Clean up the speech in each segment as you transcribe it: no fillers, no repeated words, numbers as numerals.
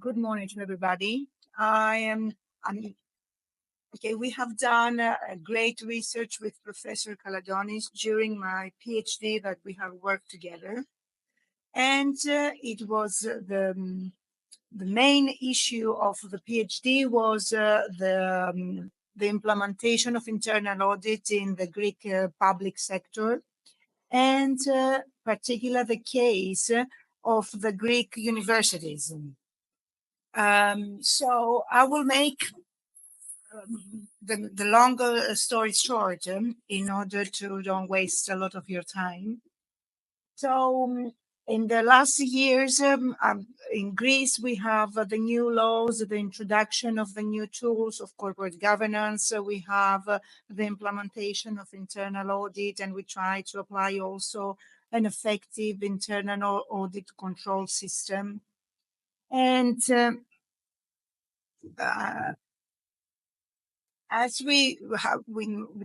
Good morning to everybody. I'm okay. We have done a great research with Professor Kaladonis during my PhD that we have worked together, and it was the main issue of the PhD was the implementation of internal audit in the Greek public sector, and particular the case of the Greek universities. So I will make the longer story short in order to don't waste a lot of your time. So in the last years in Greece, we have the new laws, the introduction of the new tools of corporate governance. We have the implementation of internal audit, and we try to apply also an effective internal audit control system. And as we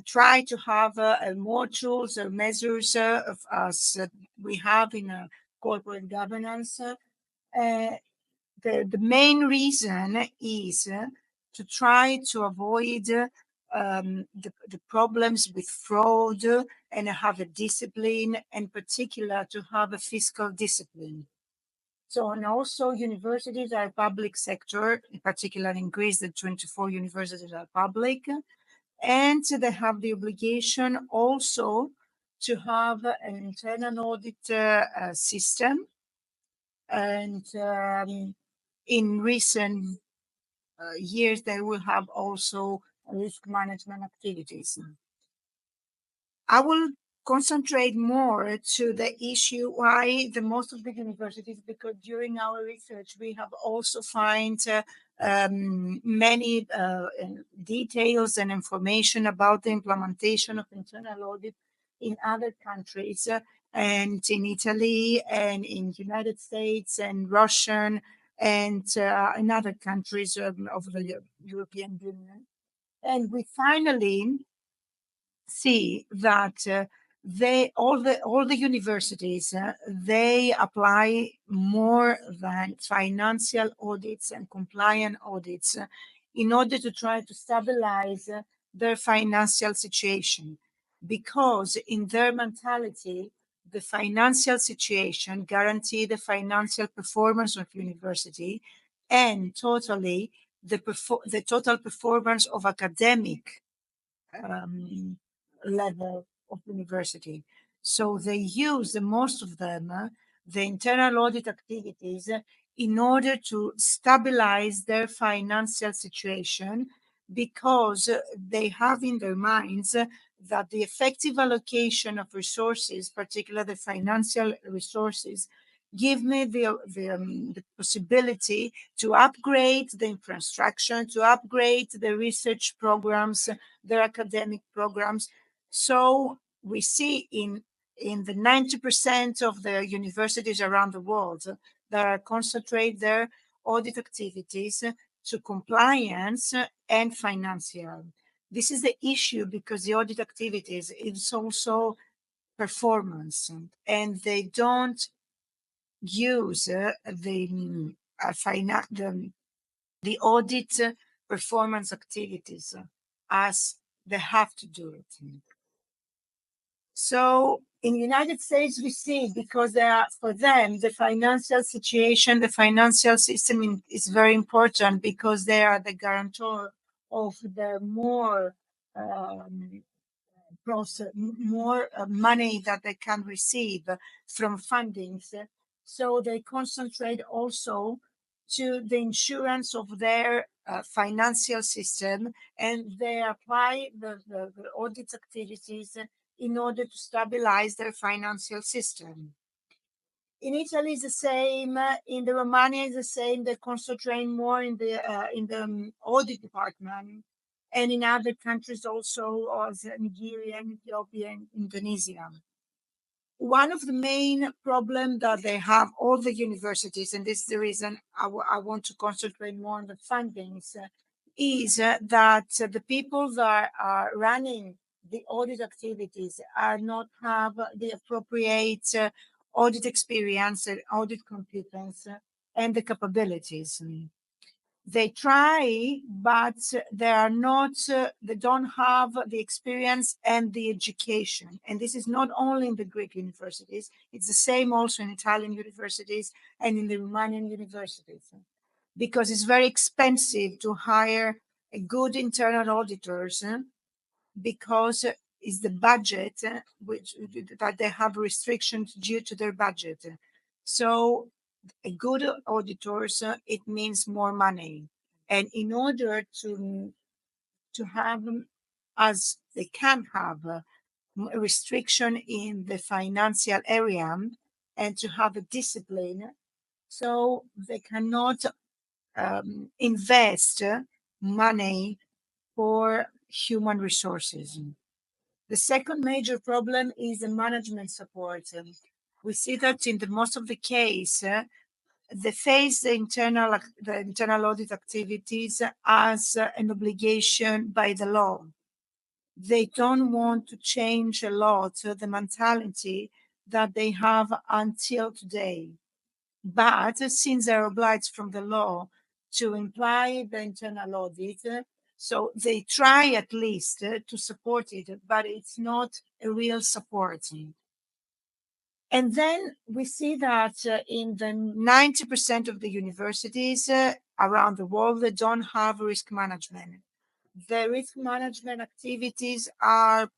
try to have more tools or measures as we have in corporate governance, the main reason is to try to avoid the problems with fraud and have a discipline, and particular to have a fiscal discipline. So, and also universities are public sector, in particular in Greece, the 24 universities are public, and they have the obligation also to have an internal audit system. And in recent years, they will have also risk management activities. I will concentrate more to the issue why the most of the universities, because during our research we have also find many details and information about the implementation of internal audit in other countries, and in Italy and in United States and Russian and in other countries of the European Union. And we finally see that all the universities they apply more than financial audits and compliant audits in order to try to stabilize their financial situation, because in their mentality the financial situation guarantee the financial performance of university, and totally the total performance of academic um, level of university. So they use the most of them, the internal audit activities, in order to stabilize their financial situation, because they have in their minds that the effective allocation of resources, particularly the financial resources, give me the possibility to upgrade the infrastructure, to upgrade the research programs, their academic programs. So we see in the 90% of the universities around the world that concentrate their audit activities to compliance and financial. This is the issue, because the audit activities is also performance, and they don't use the audit performance activities as they have to do it. So in the United States, we see, because they are, for them, the financial situation, the financial system is very important, because they are the guarantor of the more money that they can receive from fundings. So they concentrate also to the insurance of their financial system, and they apply the audit activities in order to stabilize their financial system. In Italy, it's the same. In the Romania, it's the same. They concentrate more in the audit department, and in other countries also, as Nigeria, Ethiopia, and Indonesia. One of the main problems that they have, all the universities, and this is the reason I want to concentrate more on the fundings, is that the people that are running the audit activities are not have the appropriate audit experience and audit competence, and the capabilities. They try, but they are not, they don't have the experience and the education. And this is not only in the Greek universities, it's the same also in Italian universities and in the Romanian universities, because it's very expensive to hire a good internal auditors, because it's the budget, which that they have restrictions due to their budget. So a good auditors, it means more money. And in order to have them, as they can have a restriction in the financial area and to have a discipline, so they cannot invest money for human resources. The second major problem is the management support. We see that in the most of the case, they face the internal audit activities as an obligation by the law. They don't want to change a lot the mentality that they have until today. But since they're obliged from the law to imply the internal audit, so they try at least to support it, but it's not a real support. And then we see that in the 90% of the universities around the world, they don't have risk management. The risk management activities are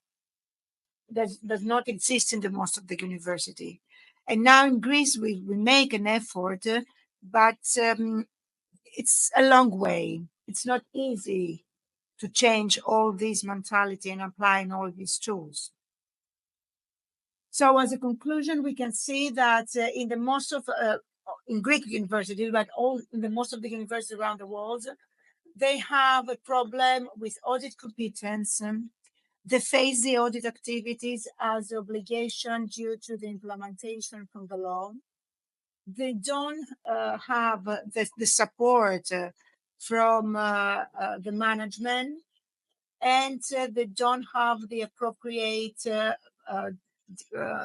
does not exist in the most of the university. And now in Greece, we make an effort, but it's a long way. It's not easy to change all this mentality and applying all these tools. So as a conclusion, we can see that in the most of in Greek universities, but all in the most of the universities around the world, they have a problem with audit competence. They face the audit activities as obligation due to the implementation from the law. They don't have the support from the management, and they don't have the appropriate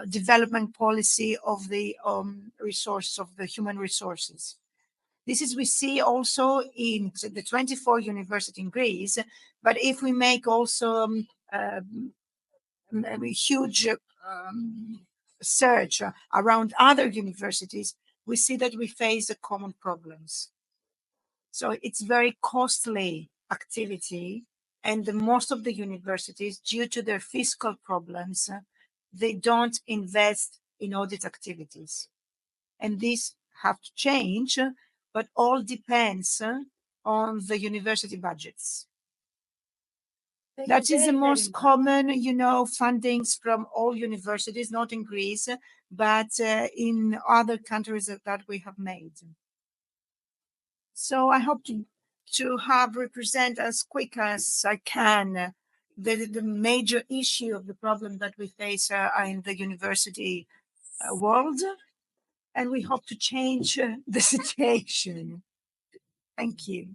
development policy of the resources, of the human resources. This is we see also in the 24 university in Greece, but if we make also a huge search around other universities, we see that we face the common problems. So it's very costly activity, and the most of the universities, due to their fiscal problems, they don't invest in audit activities. And this have to change, but all depends on the university budgets. That is the most common, fundings from all universities, not in Greece, but in other countries that we have made. So I hope to have represent as quick as I can the major issue of the problem that we face in the university world, and we hope to change the situation. Thank you.